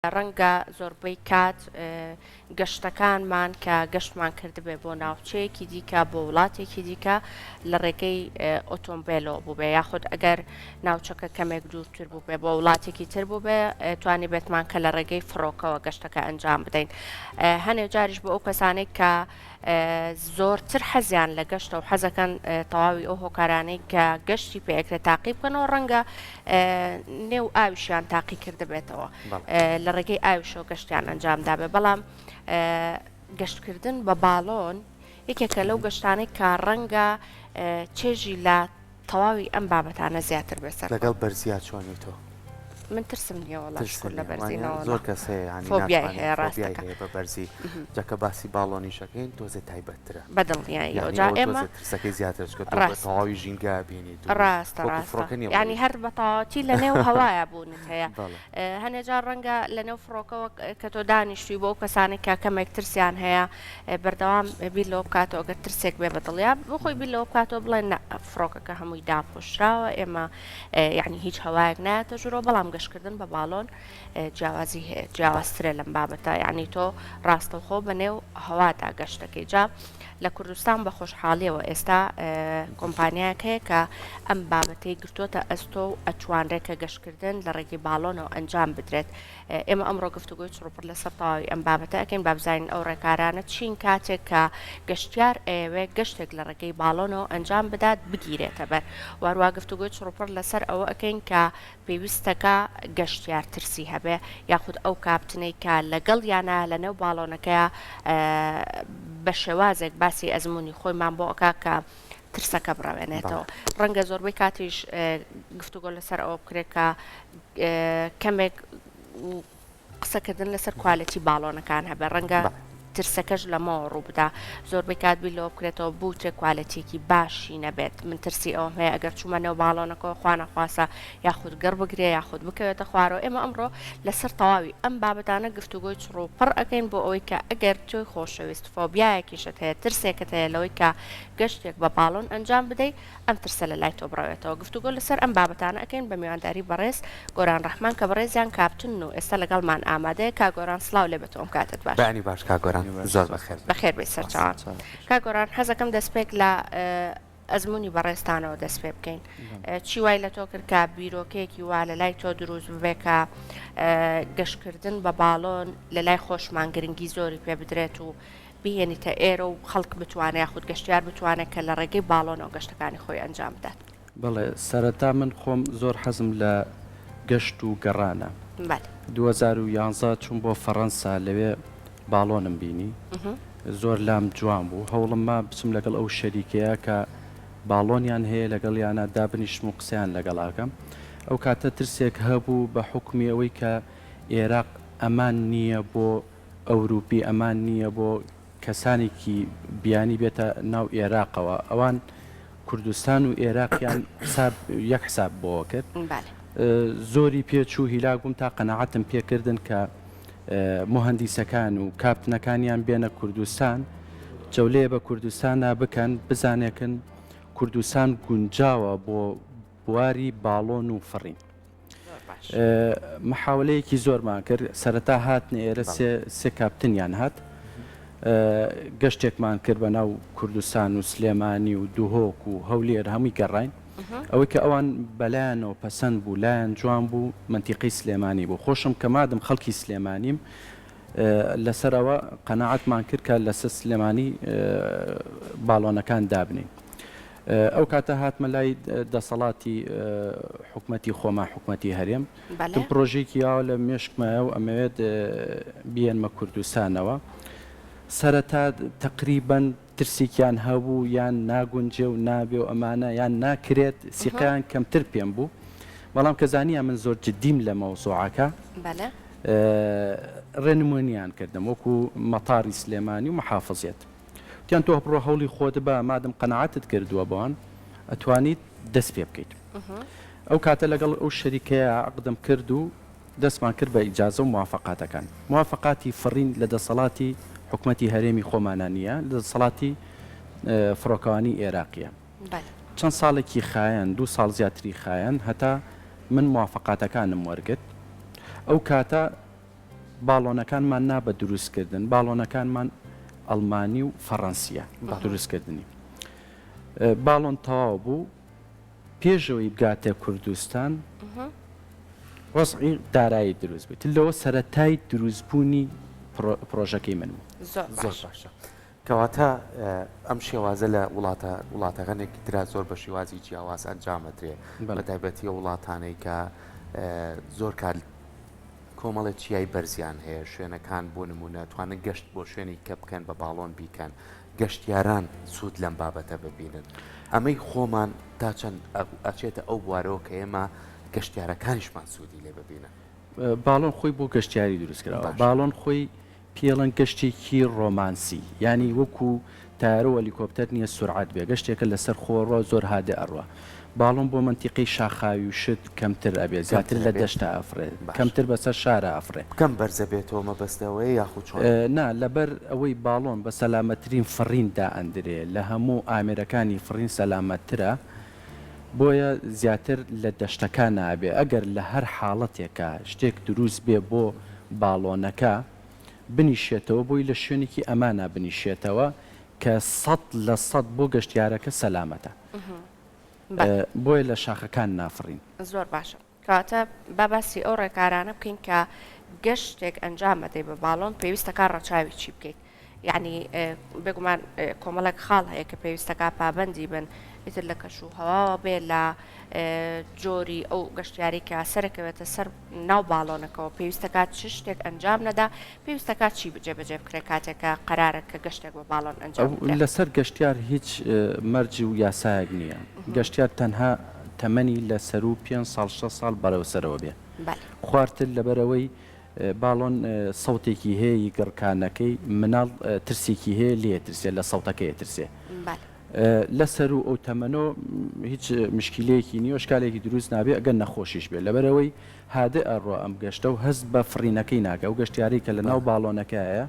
ڕەنگە زۆربەی کات گەشتەکانمان کە گەشتمان کردبێ بۆ ناوچەیەکی دیکە بۆ وڵاتێکی دیکە لە ڕێگەی ئۆتۆمبیلەوە بوو بێ یاخود ئەگەر ناوچەکە کەمێک دوورتر بوو بێ بۆ وڵاتێکی تر بوو بێ توانی بێتمان کە لە ڕێگەی فڕۆکەوە گەشتەکە ئەنجام بدەین هەنێ جاریش بۆ ئەو کەسانێک کە زۆرتر حەزیان لە گەشتە و حەزەکەن تەواوی ئەو هۆکارانەی کە گەشتی پێکرێت تاقی بکەنەوە ڕەنگە نێو ئاویشیان تاقی کردبێتەوە لە ڕێگەی ئاویشەوە گەشتیان ئەنجامدا بێ بەڵام گەشتکردن بە باڵۆن یەکێکە لەو گەشتانەی کە ڕەنگە چێژی لە تەواوی ئەم بابەتانە زیاتر بێسەر لەگەڵ بەرزیا چۆنیتەوە من ترسم نییە وڵات لە بەرزینەوە زۆر کەس هەیە بە بەرزی جەکە باسی باڵۆنی شەکەین تۆزێ تایبەتترە بەدڵنیایجا ئێمە ترسەکەی زیاترکە تەواوی ژینگا بینیت ڕاستە ینی هەر بەتەواتی لە نێو هەوایە بوونت هەیە هەنێجار ڕەنگە لە نێو فڕۆکەوە کە تۆ دانیشتوی بۆ کەسانێک کە کەمێک ترسیان هەیە بەردەوام بیر لەوە بکاتەوە گە ترسێک بێ بەدڵیا بخۆی بیر لەوە بکاتەوە بڵێن فڕۆکەکە هەمووی داپۆشراوە ئێمە ینی هیچ هەوایەک نایەتە ژورۆ بەڵام گەشتکردن بە باڵۆن جیاوازی هەیە جیاوازترە لەم بابەتە یعنی تۆ ڕاستەوخۆ بە نێو هەوادا گەشتەکەی جا لە کوردستان بە خۆشحاڵیەوە ئێستا کۆمپانیاک هەیە کە ئەم بابەتەی گرتوۆتە ئەستۆ و ئەتوانرێکە گەشتکردن لە ڕێگەی باڵۆنەوە ئەنجام بدرێت ئێمە ئەمڕۆ گفتوگوی چڕوپڕ لەسەر تەواوی ئەم بابەتەکەین بابزانین ئەو ڕێکارانە چین کاتێک کە گەشتیار ئەوێ گەشتێک لە ڕێگەی باڵۆنەوە ئەنجام بدات بگیرێتە بەر وارووا گفتوگوی چڕوپڕ لەسەر ئەوە ئەەکەین کە پێویستەکە گەشتیار ترسی هەبێ یاخود ئەو کاپتنەی کە لەگەڵ یانە لە نێو باڵۆنەکەیە بە شێوازێک باسی ئەزمموی خۆیمان بۆ ئەکا کە ترسەکە بڕاوێنێتەوە ڕەنگە زۆربەی کاتیش گفتوگۆ لەسەر ئەوە بکرێت کە کەمێک قسەکردن لەسەر کوالەتی باڵۆنەکان هەبێ ڕەنگە ترسەکەش لەمەوە ڕووبدا زۆربەی کات بی لەوە بکرێتەوە بوتێک کوالەتێکی باشی نەبێت من ترسی ئەوم هەیە ئەگەر چوومە نێو باڵۆنەکەەوە خوانەخواسە یاخود گەڕ بگرێ یاخود بکەوێتە خوارەوە ئێمە ئەمڕۆ لەسەر تەواوی ئەم بابەتانە گفتوگۆی چڕۆ پڕ ئەەکەین بۆ ئەوەی کە ئەگەر تۆی خۆشەویست فۆبیایەکیشت هەیە ترسێکت هەیە لەوەی کە گەشتێک بە باڵۆن ئەنجام بدەیت ئەم ترسە لە لای تۆ بڕاوێتەوە گفتوگۆ لەسەر ئەم بابەتانە ئەەکەین بە میوانداری بەڕێز گۆران ڕەحمان کە بەڕێزیان کاپتن و ئێستا لەگەڵمان ئامادەیە کا گۆران سلااو لێ بێتەوەم کاتت باش بەنی باش کا گۆران زۆر بەخێر بەخێر بێ سەرچاوان کا گۆران حەزەکەم دەستپێک لە ئەزمموی بەڕێستانەوە دەست پێ بکەین چی وای لە تۆ کرد کە بیرۆکەیەکی وا لە لای تۆ دروست ببێ کە گەشتکردن بە باڵۆن لە لای خۆشمان گرنگی زۆری پێ بدرێت و بهێنیتە ئێرە و خەڵک بتوانێت یاخود گەشتیار بتوانێت کە لە ڕێگەی باڵۆنەوە گەشتەکانی خۆی ئەنجام بدات بەڵێ سەرەتا من خۆم زۆر حەزم لە گەشت و گەڕانە 2011 چوون بۆ فەڕەنسا لەوێ باڵۆنم بینی زۆر لام جوان بوو هەوڵم ما بچم لەگەڵ ئەو شەریکەیە کە باڵۆنیان هەیە لەگەڵ یانە دابنیشتم و قسەیان لەگەڵاکەم ئەو کاتە ترسێک هەبوو بە حکمی ئەوەی کە عێراق ئەمان نییە بۆ ئەوروپی ئەمان نییە بۆ کەسانێکی بیانی بێتە ناو عێراقەوە ئەوان کوردستان و عێراقیان یەک حساب بۆ کرد زۆری پێچوو هیلاک بووم تا قەنەعەتم پێکردن کە مهندیسەکان و کاپتنەکانیان بێنە کوردستان جەولەیە بە کوردستانە بکەن بزانێکن کوردستان گونجاوە بۆ بواری باڵۆن و فڕین محاولەیەکی زۆرمان کرد سەرەتا هاتنە ئێرە سێ کاپتنیان هات گەشتێکمان کرد بە ناو کوردستان و سلێمانی و دووهۆک و هەولێر هەمووی گەڕین ئەوەی کە ئەوان بەلایەنەوە پەسەند بوو لایەن جوان بوو منتیقی سلێمانی بوو خۆشم کە مادم خەڵکی سلێمانیم لەسەرەوە قەنەعەتمان کرد کە لەسەر سلێمانی باڵۆنەکان دابنین ئەو کاتە هاتمە لای دەسەڵاتی حکومەتی خۆما حکومەتی هەرێم پرۆژێکی یاوە لە مێشکمایە و ئەمەوێت بیێنمە کوردستانەوە سەرەتا تقریبەن ترسێکیان هەبوو یان ناگونجێ و نابێ و ئەمانە یان ناکرێت سیقیان کەمتر پێم بوو بەڵام کە زانیە من زۆر جدیم لە مەوزوعەکە ڕێنمونیان کردم وەکو مەتاری سلێمانی و محافظێت تیان تۆ بڕۆ هەوڵی خۆت بە مادەم قەنەعەتت کردووە بەوان ئەتوانیت دەست پێ بکەیت ئەو کاتە لەگەڵ ئەو شەریکەیە عقدم کرد و دەستمان کرد بە ئیجازە و موافقاتەکان موافقاتی فڕین لە دەسەڵاتی حکومەتی هەرێمی خۆمانانیە لە دەسەڵاتی فڕۆکەوانی عێراقیە چەند ساڵێکی خایەن 2 ساڵ زیاتری خایەن هەتا من موافقاتەکانم وەرگرت ئەو کاتە باڵۆنەکانمان نا بە دروستکردن باڵۆنەکانمان ئەڵمانی و فەڕەنسیە دروستکردنی باڵۆن تەواو بوو پێشەوەی بگاتە کوردستان وەزعی دارایی دروست بێت لەوە سەرەتای دروستبوونی پرۆژەکەی من بوو زۆر باشە کەواتە ئەم شێوازە لە وڵاتەکانێکی ترا زۆر بە شێوازی جیاواز ئەنجامەدرێ بە تایبەتی وڵاتانەی کە زۆر کار کۆمەڵە چیای بەرزیان هەیە شوێنەکان بۆ نمونە توانن گەشت بۆ شوێنی کە بکەن بە باڵۆن بیکەن گەشتیاران سوود لەم بابەتە ببینن ئەمەی خۆمان تا چەند ئەچێتە ئەو بوارەوە کە ئێمە گەشتیارەکانیشمان سوودی لێ ببینن باڵۆن خۆی بۆ گەشتیاری دروستکراوە باڵۆن خۆی پێڵەن گەشتێکی ڕۆمانسی ینی وەکو تارە هەلیکۆپتەر نییە سورعات بێ گەشتێکە لەسەر خۆڕۆ زۆر هادە ئەڕوە باڵۆن بۆ منتیقی شاخاوی و شت کەمتر ئەبێ زیاتر لە دەشتا ئەفرێت کەمتر بەسەر شارە ئەفرێت کەم بەرزە بێتەوە مەبەستەوەی یاخود نا لەبەر ئەوەی باڵۆن بە سەلامەترین فڕیندا ئەندرێ لە هەموو ئامێرەکانی فڕین سەلامەترە بۆیە زیاتر لە دەشتەکان نابێ ئەگەر لە هەر حاڵەتێکە شتێک دروست بێ بۆ باڵۆنەکە بنیشێتەوە بۆی لە شوێنێکی ئەمانە بنیشێتەوە کە 100% بۆ گەشتیارەکە سەلامەتە بۆیە لە شاخەکان نافڕین زۆر باشە کاتە باباسی ئەو ڕێکارانە بکەین کە گەشتێک ئەنجامەدەی بە باڵۆن پێویستەکە ڕەچاوی چی بکەیت یعنی بگومان کۆمەڵک خاڵ هەیە کە پێویستەکە پابندی بن ئیتر لە کەش و هەواوە بێ لە جۆری ئەو گەشتیاری کە سەرەکەوێتە سەر ناو باڵۆنەکەەوە پێویستەکات چ شتێک ئەنجام نەدا پێویستەکات چی بجێبەجێ بکرێت کاتێکە قەرارە کە گەشتێک بە باڵۆن ئەنجام لەسەر گەشتیار هیچ مەرجی و یاسایەک نییە گەشتیار تەنها تەمەنی لە سەر و 5 ساڵ 6 ساڵ بەرەوسەرەوە بێ خواردتر لەبەرەوەی باڵۆن سەوتێکی هەیە گڕکانەکەی مناڵ ترسێکی هەیە لێ ترسێ لە سەوتەکەی ترسێ لەسەر و ئەو تەمەنۆ هیچ مشکلەیەکی نیە شکالێکی دروست نابێ ئەگەر نەخۆشیش بێت لەبەرەوەی هادە ئەڕۆ ئەم گەشتە و هەست بە فڕینەکەی ناکە و گەشتیاری کە لە ناو باڵۆنەکەیە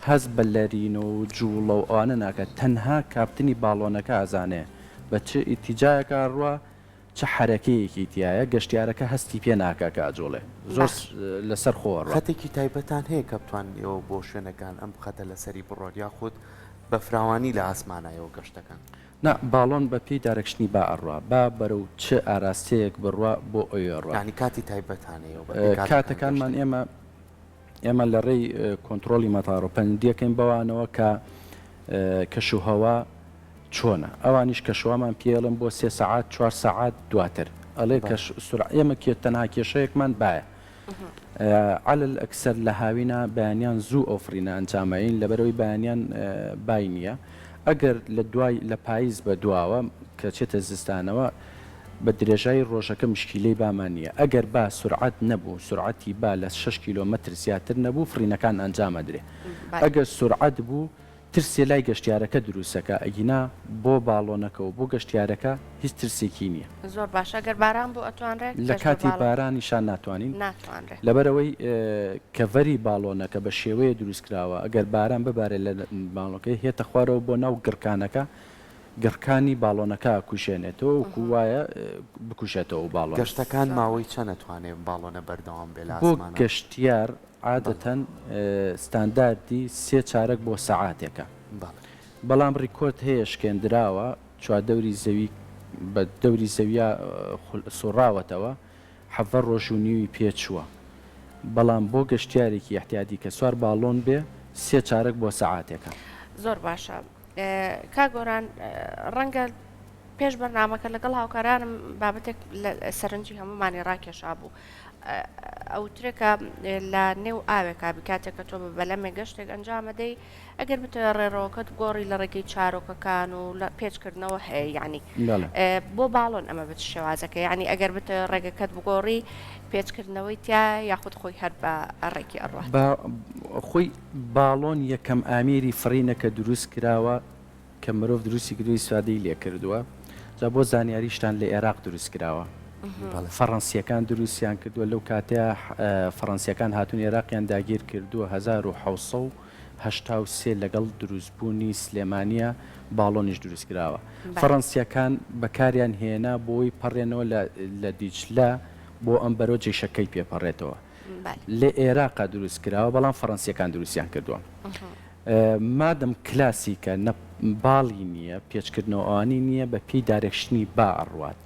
هەست بە لەرین و جوڵە و ئەوانە ناکە تەنها کاپتنی باڵۆنەکە ئازانێ بە چه ئیتیجایەکە ڕوە چه حرەکەیەکی تایە گەشتیارەکە هەستی پێ ناکە کاجۆڵێ زۆر لەسەر خۆڕ خەتێکی تایبەتان هەیە کە بتوانیەوە بۆ شوێنەکان ئەم خەتە لەسەری بڕۆیا خودت بە فراوانی لە ئاسمانایەوە گەشتەکان نا باڵۆن بە پێی دارەکشنی با ئەڕوا با بەرەو چه ئاراستەیەک بڕوا بۆ ئەوێڕوا ینی کاتی تایبەتانەیە کاتەکانمان ئێمە لە ڕێی کۆنتترۆلی مەتاڕۆ پەندیەکەین بەوانەوە کە کەشوهەوا چۆنە ئەوانیش کەشوامان پێڵم بۆ 3 ساعات 4 ساعات دواتر ئەڵێ ئێمە کێ تەنها کێشەیەکمان باە علل ئەکسەر لە هاوینە بەیانیان زوو ئۆفرینە ئەنجامین لەبەرەوەی بەیانیان بای نییە ئەگەر لە دوای لە پاییز بە دواوە کە چێتە زستانەوە بە درێژایی ڕۆژەکە مشکیلەی بامان نییە ئەگەر با سرعات نەبوو سرعەتی با لە 6 کیلۆمەتر زیاتر نەبوو فرینەکان ئەنجامەدرێ ئەگەر سرعات بوو ترسێ لای گەشتیارەکە دروستەکە ئەگینا بۆ باڵۆنەکە و بۆ گەشتیارەکە هیچ ترسێکی نییە زۆر باشە گەر باران بۆ ئەتوانرێت لە کاتی بارانیشان ناتوانین لەبەرەوەی کەڤەری باڵۆنەکە بە شێوەیە دروستکراوە ئەگەر باران ببارێت لە باڵۆنەکەی هێتە خوارەوە بۆ ناو گڕکانەکە گڕکانی باڵۆنەکە کوشێنێتەوە و کووایە بکوشێتەوە باڵۆن گەشتەکان ماوەی چەند نەتوانێت باڵۆنە بەردەوام بێ بۆ گەشتیار عادەتەن ستانداردی 3 چارەک بۆ سەعاتێکە بەڵام ڕیکۆرد هەیە شکێندراوە چواردەوری زەوی بە دەوری زەویە سوڕاوەتەوە 7 ڕۆژ و نیوی پێچووە بەڵام بۆ گەشتیارێکی احتیاتی کە سوار باڵۆن بێ 3 چارەک بۆ سەعاتێکە زۆر باشە کاگۆران ڕەنگە پێش بەرنامەکە لەگەڵ هاوکارانم بابەتێک سەرنجی هەمومانی ڕاکێشا بوو ئەو ترێکە لە نێو ئاوێکا بکاتێک کە تۆ بەلەمێ گەشتێک ئەنجامەدەی ئەگەر بتە ڕێڕەوەکەت گۆڕی لە ڕێگەی چارۆکەکان و لە پێچکردنەوە هەیە یعنی بۆ باڵۆن ئەمە بچ شێوازەکە یعنی ئەگەر بتە ڕێگەکەت بگۆڕی پێچکردنەوەی تیا یاخود خۆی هەر بە ڕێکی ئەڕوات خۆی باڵۆن یەکەم ئامێری فڕینەکە دروست کراوە کە مرۆڤ دروستی کردوی سوادەی لێ کردووە جا بۆ زانیاریشتان لە عێراق دروست کراوە فەڕەنسیەکان دروستیان کردووە لەو کاتەیە فەڕەنسیەکان هاتوون عێراقیان داگیر کردووە 1970 لەگەڵ دروستبوونی سلێمانیە باڵۆنیش دروست کراوە فەڕەنسیەکان بەکاریان هێنا بۆی پەڕێنەوە لە دیجلە بۆ ئەم بەرۆ جێشەکەی پێپەڕێتەوە لە عێراقا دروست کراوە بەڵام فەڕەنسیەکان دروستیان کردووە مادەم کلاسیکە باڵی نییە پێچکردنەوە ئەوانی نییە بە پێی دارێکشتنی با ئەڕوات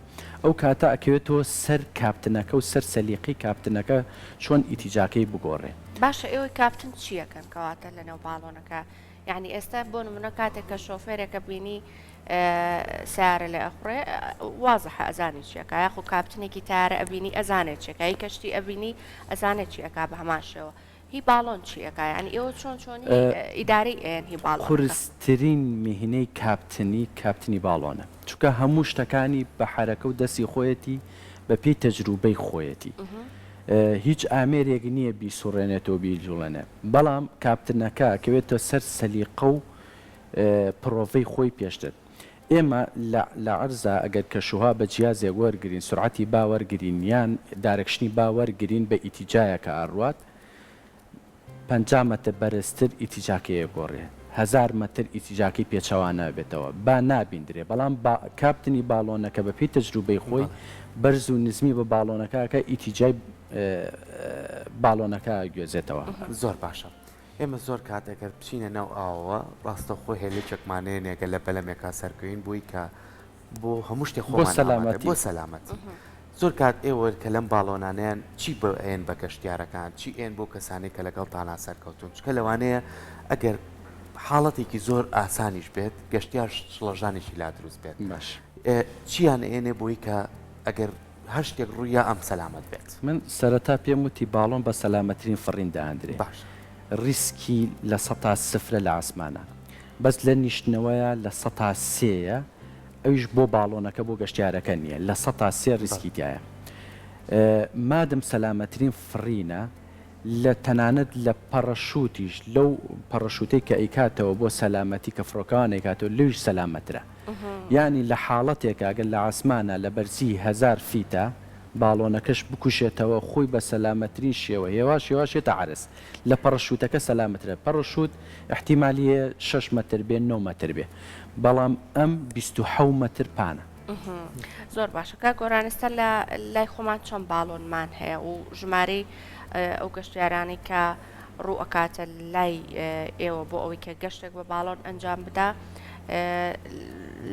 ئەو کاتە ئەکەوێتەوە سەر کاپتنەکە و سەر سەلیقی کاپتنەکە چۆن ئیتیجاکەی بگۆڕێ باشە ئێوەی کاپتن چیەکەن کەواتە لەنێو باڵۆنەکە یعنی ئێستا بۆ نمونە کاتێک کە شۆفێرێکە بینی سیارە لە ئەخڕێ وازەحە ئەزانی چیەکە یاخو کاپتنێکی تارە ئەبینی ئەزانێت چێکە هی کەشتی ئەبینی ئەزانێت چیەکە بە هەماشەوە هی باڵۆن چیەکە ینی ئێوە چۆنی ئیداری ئێن هی باڵۆن خورستترین میهنەی کاپتنی باڵۆنە چونکە هەموو شتەکانی بە حرەکە و دەستی خۆیەتی بە پێی تەجروبەی خۆیەتی هیچ ئامێرێک نییە بیسوڕێنێتەوە بیجوڵێنێ بەڵام کاپتنەکە کەوێتە سەر سەلیقە و پرۆڤەی خۆی پێشتر ئێمە لە عەرزە ئەگەر کەشوها بە جیازێک وەرگرین سرعەتی باوەرگرین یان دارەکشنی باوەرگرین بە ئیتیجایەکە ئاڕوات 50 مەتر بەرزتر ئیتیجاکەیە گۆڕێ 1000 مەتر ئیتیجاکەی پێچەوانە بێتەوە با نابیندرێ بەڵام کاپتنی باڵۆنەکە بە پێی تەجروبەی خۆی بەرز و نزمی بە باڵۆنەکەکە ئیتیجای باڵۆنەکە گوێزێتەوە زۆر باشە ئێمە زۆر کاتێکەکە بچینە ناو ئاوە ڕاستە خۆی هێلێکێکمانەیەنێگە لە بەلەمێکا سەرکەوین بووی کە بۆ هەموو شتێک بۆ سەلامەتی زۆر کات ئێوە کە لەم باڵۆنانیان چی بە ئێن بە گەشتیارەکان چی ئێن بۆ کەسانی کە لەگەڵ تانا سەرکەوتون چکە لەوانەیە ئەگەر حاڵەتێکی زۆر ئاسانیش بێت گەشتیار شڵەژانێکی لا دروست بێت باش چیان ئێنێ بۆی کە ئەگەر هەر شتێک ڕوویە ئەم سەلامەت بێت من سەرەتا پێم وتی باڵۆن بە سەلامەترین فڕین داهاندرێ باش ریسکی لە 100 لە ئاسمانە بەس لە نیشتنەوەیە لە 100 ئەویش بۆ باڵۆنەکە بۆ گەشتیارەکە نییە لە 100 ریسکی تایە مادەم سەلامەترین فڕینە لە تەنانەت لە پەڕەشوتیش لەو پەڕەشوتەی کە ئەیکاتەوە بۆ سەلامەتی کە فڕۆکەوان ئەیکاتەوە لەویش سەلامەترە یعنی لە حاڵەتێک ئەگەر لە ئاسمانە لە بەرزی 1000 فیتە باڵۆنەکەش بکوشێتەوە خۆی بە سەلامەترین شێوە هێواشێتە عرس لە پەڕەشوتەکە سەلامەترە پەڕەشوت احتیمالیە 6 مەتر بێ 9 مەتر بێ بەڵام ئەم 27 مەتر پانە زۆر باشەکە گۆرانستە لە لای خۆمان چۆن باڵۆنمان هەیە و ژمارەی ئەو گەشتیارانی کە ڕوو ئەکاتە لای ئێوە بۆ ئەوەی کە گەشتێک بە باڵۆن ئەنجام بدا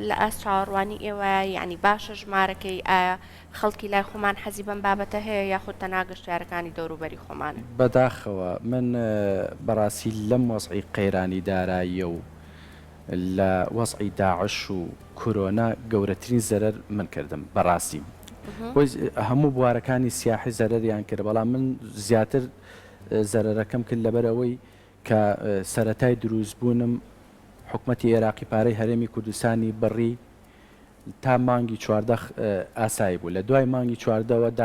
لە ئاس چاوەڕوانی ئێوە یعنی باشە ژمارەکەی ئایا خەڵکی لای خۆمان حەزی بەم بابەتە هەیە یاخود تەنها گەشتیارەکانی دەوروبەری خۆمانە بەداخەوە من بەڕاستی لەم وەزعی قەیرانی داراییە و لە وەزعی داعش و کۆرۆنا گەورەترین زەرەر من کردم بەڕاستی هەموو بوارەکانی سیاحی زەرەریان کرد بەڵام من زیاتر زەرەرەکەم کرد لەبەرەوەی کە سەرەتای دروستبوونم حکومەتی عێراقی پارەی هەرێمی کوردستانی بڕی تا مانگی 14 ئاسایی بوو لە دوای مانگی 14ەوە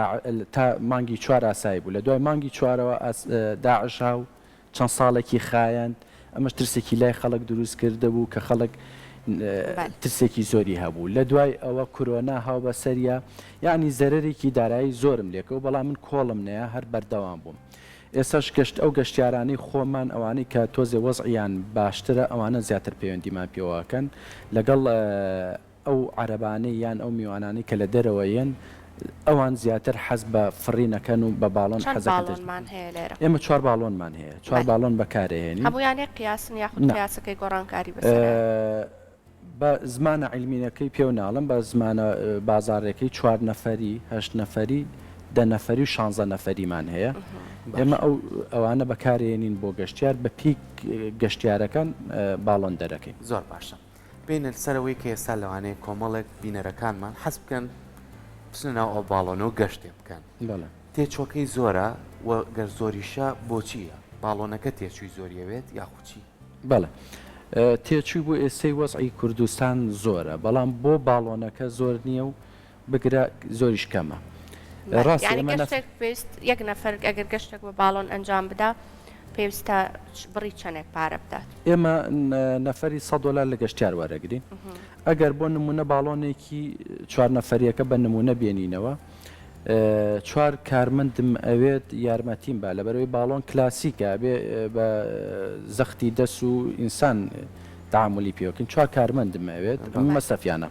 تا مانگی 4 ئاسایی بوو لە دوای مانگی 4ەوە داعش و چەند ساڵێکی خایەن ئەمەش ترسێکی لای خەڵک دروست کرده بوو کە خەڵک ترسێکی زۆری هەبوو لە دوای ئەوە کۆرۆنا هاو بە سەریە یعنی زەرەرێکی دارایی زۆرم لێکەوە بەڵام من کۆڵم نەیە هەر بەردەوام بووم ئێستاش گەشت ئەو گەشتیارانی خۆمان ئەوانەی کە تۆزێ وەزعیان باشترە ئەوانە زیاتر پەیوەندیمان پێوەکەن لەگەڵ ئەو عەرەبانەی یان ئەو میوانانی کە لە دەرەوەیەن ئەوان زیاتر حەز بە فڕینەکەن و بە باڵۆن حەزەکەمان هەیە لێرە ئێمە 4 باڵۆنمان هەیە 4 باڵۆن بەکارهێنین هەموویانێ قیاسن یاخود قیاسەکەی گۆڕانکاری بەسەر بە زمانە عیلمینەکەی پێو ناڵم بە زمانە بازارێکی 4 نەفەری 8 نەفەری 10 نەفەری و 16 نەفەریمان هەیە ئێمە ئەوانە بەکارهێنین بۆ گەشتیار بە پیک گەشتیارەکان باڵۆن دەرەکەین زۆر باشە بینە سەرەوەی کە ئێستا لەوانەیە کۆمەڵێک بینەرەکانمان حەز بکەن بچنەوە ئەو باڵۆنەوە گەشتێ بکەن تێچۆکەی زۆرە و گەر زۆریشە بۆچییە باڵۆنەکە تێچووی زۆریەوێت یاخوچی بەڵێ تێچووی بۆ ئێستەی وەزعی کوردستان زۆرە بەڵام بۆ باڵۆنەکە زۆر نییە و بگرە زۆریش کەمە ڕاستێک پێویست یەک نەفەر ئەگەر گەشتێک بە باڵۆن ئەنجام بدا پێویستە بڕی چەندێک پارە بدات ئێمە نەفەری $100 لە گەشتیار وەرەگرین ئەگەر بۆ نمونە باڵۆنێکی 4 نەفەریەکە بە نمونە بێنینەوە 4 کارمەندم ئەوێت یارمەتیم با لەبەرەوەی باڵۆن کلاسیکە بێ بە زەختی دەست و ئینسان تعاملی پێوەکەین 4 کارمەندم ئەوێت مەسەفیانە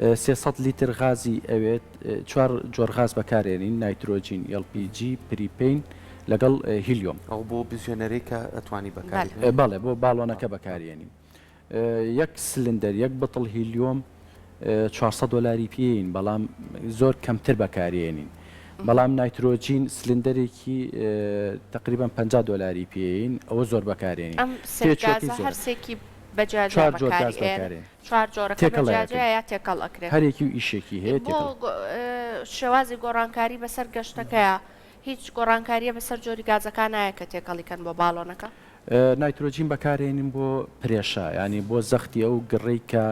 300 لیتر غازی ئەوێت 4 جۆر غاز بەکارێنین نایترۆجین LPG پریپین لەگەڵ هیلیۆم ئەو بۆ بزیێنەرەی کە ئەتوانی بەکاری بەڵێ بۆ باڵۆنەکە بەکارێنین یەک سلندەر یەک بەتڵ هیلیۆم 400 دلاری پێین بەڵام زۆر کەمتر بەکارێنین بەڵام نایترۆجین سلندەرێکی تقریبا 50 دلاری پێین ئەوە زۆر بەکارێنین هەرسێکی بەجارێن 4 جۆرەکە بەجاجەیە تێکەڵ ئەکرێت هەرێکی و ئیشێکی هەیە شێوازی گۆڕانکاری بەسەر گەشتەکەیە هیچ گۆڕانکاریە بەسەر جۆری گازەکان نایە کە تێکەڵیکەن بۆ باڵۆنەکە نایترۆجین بەکارێنین بۆ پرێشە ینی بۆ زەختی ئەو گڕێی کە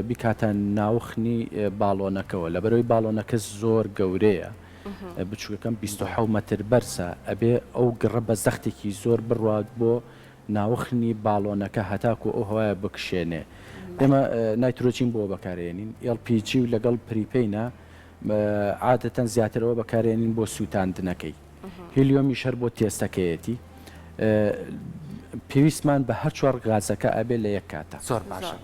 بیکاتە ناوخنی باڵۆنەکەەوە لەبەرەوەی باڵۆنەکە زۆر گەورەیە بچووکەکەم 27 متر بەرسە ئەبێ ئەو گڕە بە زەختێکی زۆر بڕات بۆ ناوخنی باڵۆنەکە هەتاکو ئەو هەوایە بکشێنێ ئێمە نایترۆجین بۆ بەکارێنین LPG و لەگەڵ پریپینە عادەتەن زیاترەوە بەکارێنین بۆ سووتاندنەکەی هیلیۆمی شەر بۆ تێستەکەیەتی پێویستمان بە هەر چوار غازەکە ئەبێ لە یەک کاتە زۆر باشە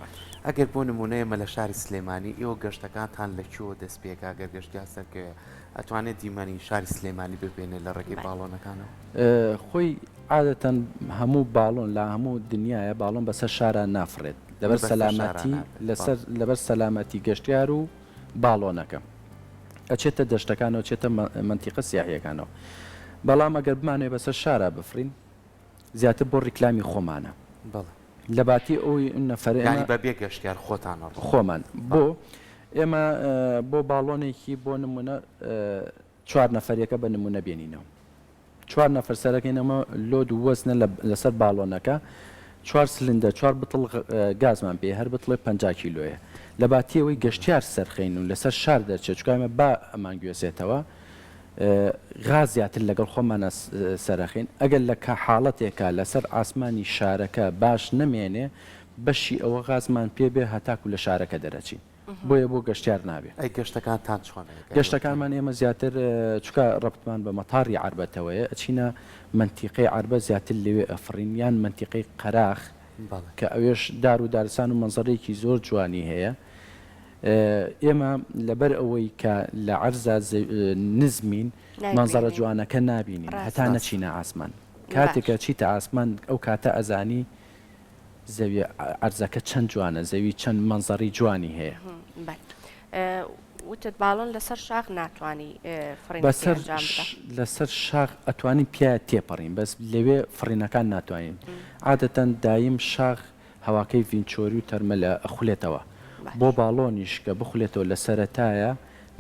ئەگەر بۆ نمونەیەمە لە شاری سلێمانی ئێوە گەشتەکانتان لەکوێوە دەست پێکا گەر گەشتیا سەرکەوێ ئەتوانێت دیمەنی شاری سلێمانی ببێنێ لە ڕێگەی باڵۆنەکانەوە خۆی عادەتەن هەموو باڵۆن لە هەموو دنیاە باڵۆن بەسەر شارە نافرێت لەبەر سەلامەتی لەبەر سەلامەتی گەشتیار و باڵۆنەکە ئەچێتە دەشتەکانەوە چێتە منتیقە سیاحیەکانەوە بەڵام ئەگەر بمانێ بەسەر شارە بفرین زیاتر بۆ ڕیکلامی خۆمانە لە باتی ئەوی نەفرێنی بەبێ گەشتیار خۆتانە خۆمان بۆ ئێمە بۆ باڵۆنێکی بۆ نمونە 4 نەفرەکە بە نمونە بێنینەوە 4 نەفر سەرەکەینەوە لۆد و وەزنە لەسەر باڵۆنەکە 4 سلندە 4 بتڵ گازمان پێ هەر بتڵێ 50 کیلۆیە لە باتیەوەی گەشتیار سەرخەین و لەسەر شار دەرچێت چکایمە با ئەمان گوێسێتەوە غازیاتر لەگەڵ خۆمانە سەرەخین ئەگەر لە کا حاڵەتێکە لەسەر ئاسمانی شارەکە باش نمێنێ بەشی ئەوە غازمان پێبێ هەتاکو لە شارەکە دەرەچین بۆیە بۆ گەشتیار نابێت ئەی گەشتەکانتان چۆنە گەشتەکانمان ئێمە زیاتر چکە ڕەبتمان بە مەتاری عربەتەوەیە ئەچینە منتیقەی عربە زیاتر لەوێ ئەفرین یان منتیقەی قەراخ کە ئەوێش دار و دارستان و مەنزەرێکی زۆر جوانی هەیە ئێمە لەبەر ئەوەی کە لە عەرزە نزمین مەنزەرە جوانەکە نابینین هەتا نەچینە ئاسمان کاتێکە چیتە ئاسمان ئەو کاتە ئەزانی زەوی عەرزەکە چەند جوانە زەوی چەند مەنزەری جوانی هەیە وتت باڵۆن لەسەر شاخ ناتوانانی لەسەر شاخ ئەتوانین پیا تێپەڕین بەس لەوێ فڕینەکان ناتوانین عادەتەن دایم شاخ هەواکەی ڤینچۆری و تەرمە لە ئەخولێتەوە بۆ باڵۆنیش کە بخولێتەوە لە سەرەتایە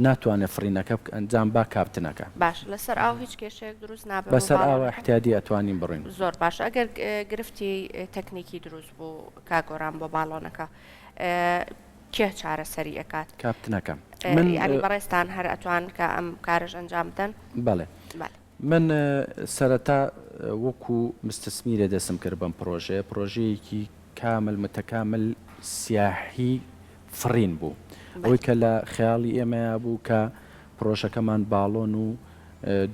ناتوانێت فڕینەکە ئەنجام با کاپتنەکە باش لەسەر ئاو هیچ کێشەیەک دروست نابێت بەسەر ئاوە احتیادی ئەتوانین بڕین زۆر باش ئەگەر گرفتی تەکنیکی دروست بوو کاگۆران بۆ باڵۆنەکە کێ چارە سەری ئەکات کاپتنەکەم ینی بەڕێستان هەر ئەتوان کە ئەم کارش ئەنجام بدەن بەڵێ من سەرەتا وەکو مستەسمیرە دەسم کرد بەم پرۆژەیەکی کامل متەکامل سیاحی فرین بوو ئەوەی کە لە خەیاڵی ئێمەیە بوو کە پرۆژەکەمان باڵۆن و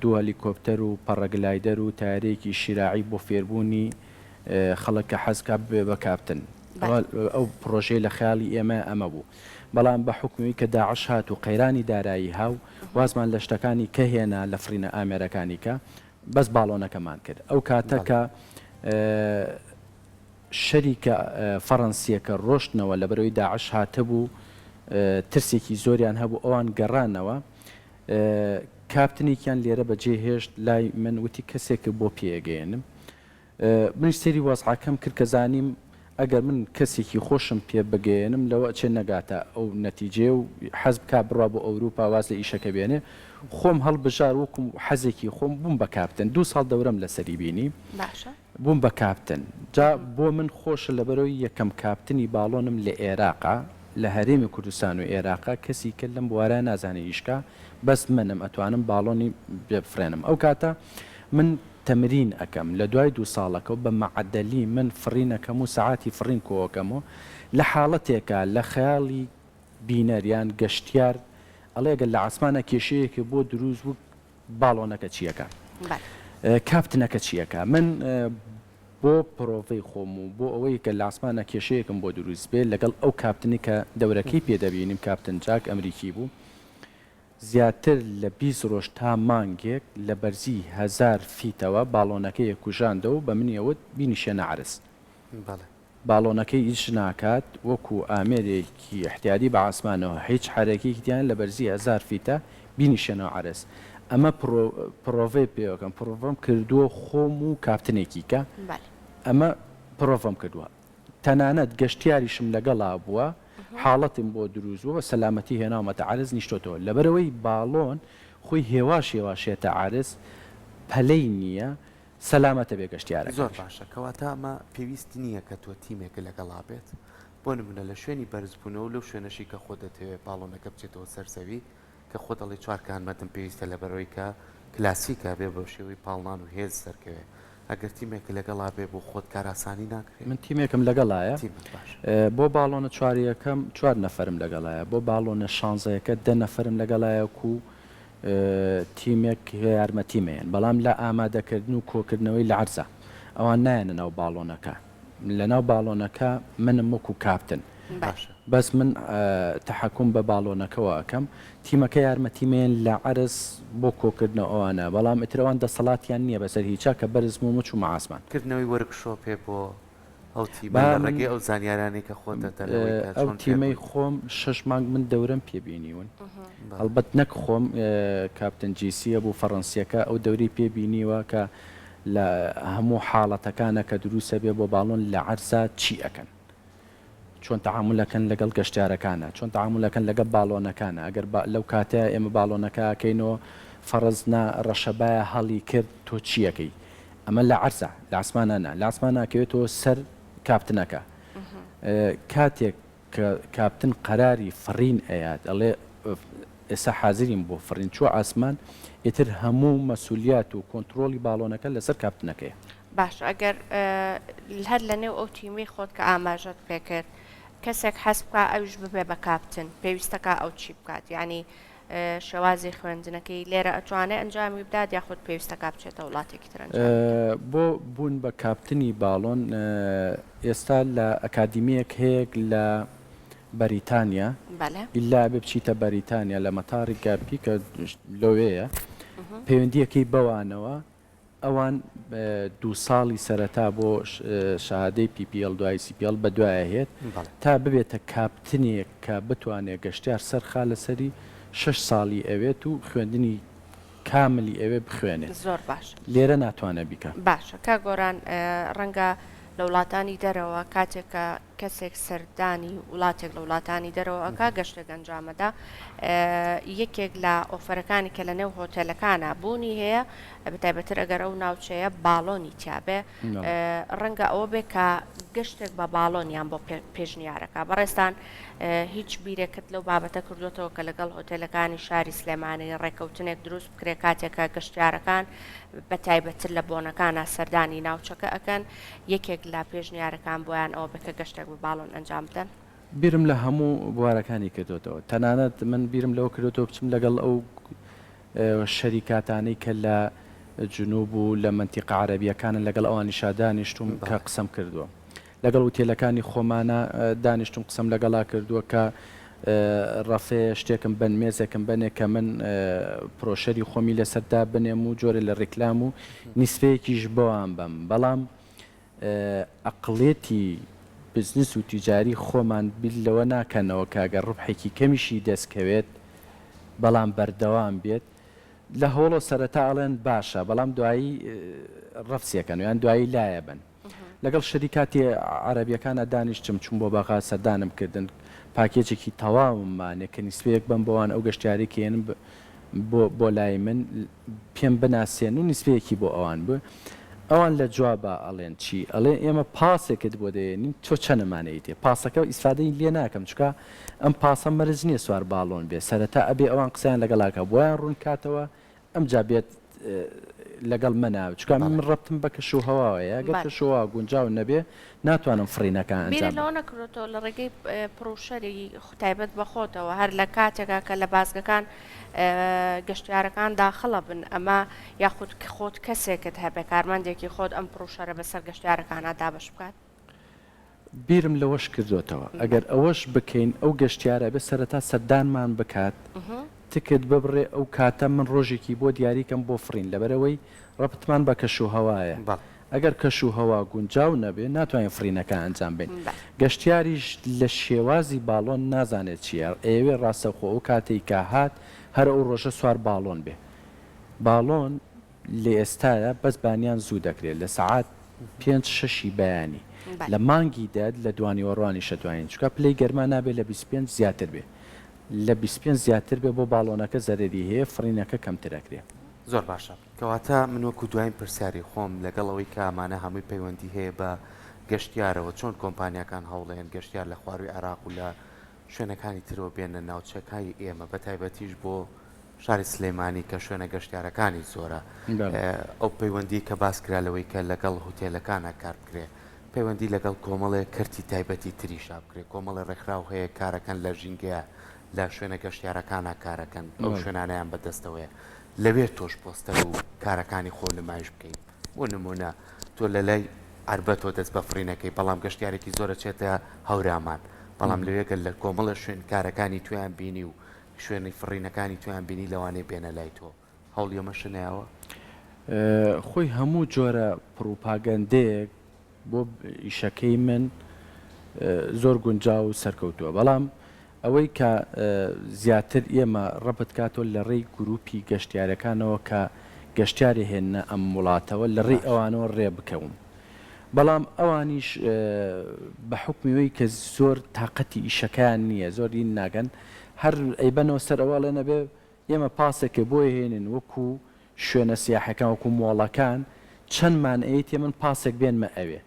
دوو هەلیکۆپتەر و پەڕەگلایدەر و تارێکی شیراعی بۆ فێربوونی خەڵک کە حەزکا بێ بە کاپتن ئەو پرۆژەی لە خەیاڵی ئێمە ئەمە بوو بەڵام بە حکومی کە داعش هات و قەیرانی دارایی هاو وازمان لە شتەکانی کە هێنا لە فرینە ئامێرەکانی کە بەس باڵۆنەکەمان کرد ئەو کاتە کە شەریکە فەڕەنسیەکە ڕۆشتنەوە لە بەرەوەی داعش هاتە بوو ترسێکی زۆریان هەبوو ئەوان گەڕانەوە کاپتنێکیان لێرە بەجێ هێشت لای من وتی کەسێکە بۆ پێگەێنم من سێری وەزعەکەم کرد کە زانیم ئەگەر من کەسێکی خۆشم پێ بگەێنم لەوە چێ نەگاتە ئەو نەتیجێ و حەزب کا بڕوا بۆ ئەوروپا واز لە ئیشەکە بێنێ خۆم هەڵبژار وەکم حەزێکی خۆم بووم بە کاپتن 2 ساڵ دەورەم لەسەری بینی بووم بە کاپتن جا بۆ من خۆشە لەبەرەوەی یەکەم کاپتنی باڵۆنم لە عێراقا لە هەرێمی کوردستان و عێراقا کەسی کە لەم بوارە نازانێ ئیشکا بەس منم ئەتوانم باڵۆنی بفرێنم ئەو کاتە من تەمرین ئەەکەم لە دوای 2 ساڵەکە بە مەعەدەلی من فڕینەکەم و سەعاتی فڕین کۆکەمەوە لە حاڵەتێکە لە خەیاڵی بینەریان گەشتیار ئەڵێگەل لە ئاسمانە کێشەیەکی بۆ دروست و باڵۆنەکە چیەکە کاپتنەکە چیەکە من بۆ پرۆڤەی خۆم و بۆ ئەوەی کە لە ئاسمانە کێشەیەکم بۆ دروست بێت لەگەڵ ئەو کاپتنی کە دەورەکەی پێدەبینیم کاپتن جاک ئەمریکی بوو زیاتر لە 20 ڕۆژ تا مانگێک لە بەرزی 1000 فیتەوە باڵۆنەکەی کوژاندە و بە منیەوت بینیشێنە عرس. باڵۆنەکەی ئیش ناکات وەکو ئامێرێکی احتیادی بە ئاسمانەوە هیچ حرەکێکیان لە بەرزی 1000 فیتە بینیشێنەوە عرس. ئەمە پرۆڤی پێوەکەم پرۆڤم کردووە خۆم و کاپتنێکی کە ئەمە پرۆڤم کردووە. تەنانەت گەشتیاریشم لەگەڵا بووە حاڵەتم بۆ دروستبووە بە سەلامەتی هێناومەتە عرز نیشتۆتەوە لەبەرەوەی باڵۆن خۆی هێواشێواشێتە عرس پەلەی نییە سەلامەتە بێ گەشتیارە. زۆر باشە کەواتە ئەمە پێویستی نییە کە تۆ تیمێکە لەگەڵا بێت بۆ نمونە لە شوێنی بەرزبوونەوە لەو شوێنەشی کە خۆ دەتەوێت باڵۆنەکە بچێتەوە سەرسەوی کە خۆ دەڵی چوارکانمەتم پێویستە لەبەرەوەی کە کلاسیکە بێ بە شێوەی پاڵنان و هێز سەرکەوێ ئەگەر تیمێک لەگەڵا بێ بۆ خۆت کاراسانی ناکرێت. من تیمێکم لەگەڵایە بۆ باڵۆنە چواریەکەم 4 نەفرم لەگەڵایە بۆ باڵۆنە 16یەکە 10 نەفرم لەگەڵایە و تیمێک یارمەتیمەیەن بەڵام لە ئامادەکردن و کۆکردنەوەی لە عەرزە ئەوان نایەنە ناو باڵۆنەکە لە ناو باڵۆنەکە منم وەکو کاپتن بەس من تەحەکوم بە باڵۆنەکەەوە ئەەکەم تیمەکە یارمەتیمێن لە عەرز بۆ کۆکردنەوە ئەوانە بەڵام ئترەوان دەسەڵاتیان نییە بەسەر هیچا کە بەرزم و مچ و مەعاسمان کردنەوەی وەرکشۆپێ بۆ ئەو تیمەڕێگەی ئەو زانیارانی کە خۆ ئەو تیمەی خۆم 6 مانگ من دەورم پێبینیون هەڵبەت نەک خۆم کاپتن جیسیە بۆ فەڕەنسیەکە ئەو دەوری پێبینیوە کە لە هەموو حاڵەتەکانە کە دروستە بێ بۆ باڵۆن لە عەرزە چی ئەەکەن چۆن تەعاملەکەن لەگەڵ گەشتیارەکانە چۆن تەعاملەکەن لەگەڵ باڵۆنەکانە ئەگەر لەو کاتە ئێمە باڵۆنەکە ئەکەینەوە فەرزنا ڕەشەبایە هەڵی کرد تۆ چیەکەی ئەمە لە عەرزە لە ئاسمانانە لە ئاسمان ناکەوێتەوە سەر کاپتنەکە کاتێک کە کاپتن قەراری فڕین ئەیات ئەڵێ ئێستا حازرین بۆ فڕین چوە ئاسمان ئیتر هەموو مەسئولیات و کۆنتترۆلی باڵۆنەکە لەسەر کاپتنەکەی باش ئەگەر هەر لە نێو ئەو تیمی خۆت کە ئاماژەت پێکرد کەسێک حەز بکە ئەوش ببێ بە کاپتن پێویستەکە ئەو چی بکات یعنی شەوازی خوێندنەکەی لێرە ئەتوانێت ئەنجامی بدات یاخود پێویستەکە بچێتە وڵاتێکی تر بۆ بوون بە کاپتنی باڵۆن ئێستا لە ئەکادیمیەک هەیەک لە بەریتانیا ئیلا بێ بچیتە بەریتانیا لە مەتاری گاپی کە لەوەیە پەیوەندیەکەی بەوانەوە ئەوان 2 ساڵی سەرەتا بۆ شەهادەی PPL دوای CPL بە دوایە هێت تا ببێتە کاپتنێک کە بتوانێت گەشتیار سەرخا لەسەری 6 ساڵی ئەوێت و خوێندنی کاملی ئەوێ بخوێنێت زۆر باش لێرە ناتوانە بیکە باشە کا گۆران ڕەنگە لە وڵاتانی دەرەوە کاتێکە کەسێک سەردانی وڵاتێک لە وڵاتانی دەرەوە ئەکا گەشتێک ئەنجامەدا یەکێک لە ئۆفەرەکانی کە لە نێو هۆتێلەکانە بوونی هەیە بەتایبەتر ئەگەر ئەو ناوچەیە باڵۆنی تیابێ ڕەنگە ئەوە بێ کە گەشتێک بە باڵۆنیان بۆ پێشنیارەکە بەڕێستان هیچ بیرێکت لەو بابەتە کردوێتەوە کە لەگەڵ هۆتێلەکانی شاری سلێمانی ڕێکەوتنێک دروست بکرێ کاتێکە گەشتیارەکان بەتایبەتر لە بۆنەکانە سەردانی ناوچەکە ئەکەن یەکێک لە پێشنیارەکان بۆیان ئەوە بکە گەشتێک بە باڵۆن ئەنجام بدەن بیرم لە هەموو بوارەکانی کردوێتەوە تەنانەت من بیرم لەوە کردوێتەوە بچم لەگەڵ ئەو شەریکاتانەی کە لە جنوب و لە منتیقە عەرەبیەکانە لەگەڵ ئەوانی شادانیشتوم کە قسەم کردووە لەگەڵ وتێلەکانی خۆمانە دانیشتم قسەم لەگەڵا کردووە کە ڕەفێ شتێکم بن مێزێکم بنێ کە من پرۆشەری خۆمی لەسەردا بنێم و جۆرە لە ڕێکلام و نیسفەیەکیش بۆوان بم بەڵام ئەقڵێتی بزنس و تیجاری خۆمان بیل لەوە ناکەنەوە کاگە ڕوبحێکی کەمیشی دەستکەوێت بەڵام بەردەوام بێت لە هەوڵۆ سەرەتا ئەڵێن باشە بەڵام دوایی ڕەفسیەکەن یان دوایی لایە بن لەگەڵ شەریکاتی عەرەبیەکانە دانیشتم چوون بۆ بەغا سەردانم کردن پاکێجێکی تەواومانێ کە نیسبەیەک بم بۆوان ئەو گەشتیاری کێنم بۆ لای من پێم بناسێن و نیسبەیەکی بۆ ئەوان بوو ئەوان لە جوابە ئەڵێن چی ئەڵێ ئێمە پاسێکت بۆ دێنین تۆ چەندەمانەی تێ پاسەکە ئیسفادەی لێ ناکەم چکە ئەم پاسە مەرج نییە سوار باڵۆن بێ سەرەتا ئەبێ ئەوان قسەیان لەگەڵاکە بۆیان ڕوون کاتەوە ئەم جا بێت لەگەڵ مناو چکە من ڕەبتم بە کەش و هەواوەیە گەر کەشەوە گونجاو نەبێ ناتوانم فڕینەکان لەوە نەکرێتەوە لە ڕێگەی پرۆشەری تایبەت بەخۆتەوە هەر لە کاتێکا کە لە بازگەکان گەشتیارەکان داخڵە بن ئەمە یاخود خۆت کەسێکت هەبێ کارمەندێکی خۆت ئەم پرۆشەرە بەسەر گەشتیارەکانە دابش بکات بیرم لەوەش کردوتەوە ئەگەر ئەوەش بکەین ئەو گەشتیارە بێ سەرەتا سەردانمان بکات تکت ببڕێ ئەو کاتە من ڕۆژێکی بۆ دیاریکەم بۆ فرین لەبەرەوەی ڕەبتمان بە کەش و هەوایە ئەگەر کەش و هەوا گونجاو نەبێ ناتوانین فرینەکە ئەنجام بین گەشتیاریش لە شێوازی باڵۆن نازانێت چیە ئێوێ ڕاستەخۆ ئەو کاتێک کە هات هەر ئەو ڕۆژە سوار باڵۆن بێ باڵۆن لێ ئێستاە بەس بانیان زوو دەکرێت لە سعات 5-6 بەیانی لە مانگی داد لە دوانی وەڕوانی شەتوانین چکە پلەی گەرما نابێت لە 25 زیاتر بێ لە 25 زیاتر بێ بۆ باڵۆنەکە زەرری هەیە فرینەکە کەمترەکرێ زۆر باشە کەواتە من وەکو دوایین پرسیاری خۆم لەگەڵەوەی کە ئەمانە هەمووی پەیوەندی هەیە بە گەشتیارەوە چۆن کۆمپانیەکان هەوڵێن گەشتیار لە خواروی عێراق و لە شوێنەکانی ترەوە بێنە ناوچەکانی ئێمە بە تایبەتیش بۆ شاری سلێمانی کە شوێنە گەشتیارەکانی زۆرە ئەو پەیوەندی کە باس کرالەوەی کە لەگەڵ هوتێلەکانە کار بکرێ پەیوەندی لەگەڵ کۆمەڵێ کەرتی تایبەتی تریشا بکرێت کۆمەڵە ڕێکخراو هەیە کارەکەن لە ژینگەیە لە شوێنە گەشتیارەکانە کارەکەن ئەو شوێنانیان بەدەستەوەیە لەوێ تۆش پۆستەر و کارەکانی خۆ نمایش بکەیت بۆ نمونە تۆ لە لای عربەتۆ دەست بە فرینەکەی بەڵام گەشتیارێکی زۆرە چێتە هەورامان بەڵام لەوێگەل لە کۆمەڵە شوێن کارەکانی تویان بینی و شوێنی فرینەکانی تویان بینی لەوانەیە بێنە لای تۆ هەوڵ ئێمە شنەیەوە خۆی هەموو جۆرە پروپاگەندەیەک بۆ ئیشەکەی من زۆر گونجاو و سەرکەوتووە بەڵام ئەوەی کە زیاتر ئێمە ڕەبت کاتۆ لە ڕێی گروپی گەشتیارەکانەوە کە گەشتیاری هێنە ئەم وڵاتەوە لە ڕێی ئەوانەوە ڕێ بکەون بەڵام ئەوانیش بە حکمیەوەی کە زۆر تااقەتی ئیشەکان نییە زۆری ناگەن هەر ئەیبەنەوە سەر ئەوواڵە نەبێ ئێمە پاسێکە بۆ هێنن وەکو شوێنە سیاحەکان وەکو مۆڵەکان چەندمان ئەیتێ من پاسێک بێنمە ئەوێ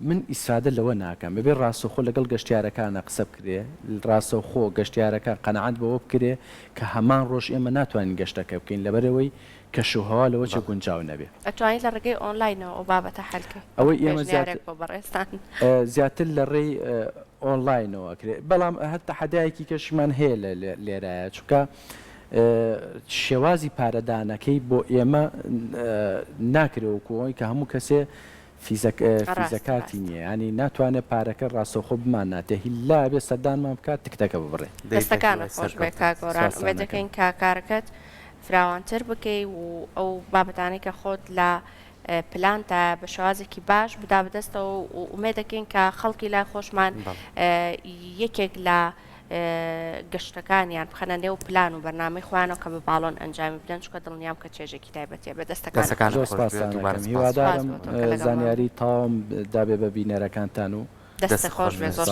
من ئیسادە لەوە ناکەم بەبێ ڕاستەخۆ لەگەڵ گەشتیارەکانە قسە بکرێ ڕاستەخۆ گەشتیارەکە قەنەعەت بەوە بکرێ کە هەمان ڕۆژ ئێمە ناتوانین گەشتەکە بکەین لەبەرەوەی کەشوهەوا لەوە چه گونجاو نەبێ ئەتوانین لە ڕێگەی ئۆنلاینەوە ئەو بابەتە حەلکە ئەوەی ئێمە بەڕێستان زیاتر لە ڕێی ئۆنلاینەوە کرێت بەڵام هەتا حەدایەکی کەشمان هەیە لێرایە چونکە شێوازی پارەدانەکەی بۆ ئێمە ناکرێوەکوەوەی کە هەموو کەسێ فیزەکاتی نییە ینی ناتوانێت پارەکە ڕاستەخۆ بمان ناتێ هیلا بێ سەردانمان بکات تکتەکە ببڕێ دەستەکانە خۆش بێ کاگۆران وێ دەکەین کارەکەت فراوانتر بکەی و ئەو بابەتانەی کە خۆت لە پلانتە بە شێوازێکی باش بدا بەدەستەوە و ئومێ دەکەین کە خەڵکی لای خۆشمان یەکێک لە گەشتەکانیان بخەنە نێو پلان و بەرنامەی خۆیانەوە کە بە باڵۆن ئەنجامی بدەن چکە دڵنیام کە چێژێکی تایبەتێ بە دەستەکان هیوادارم زانیاری تاوم دابێ بە بینەرەکانتان و دەستە خۆش بێ زۆر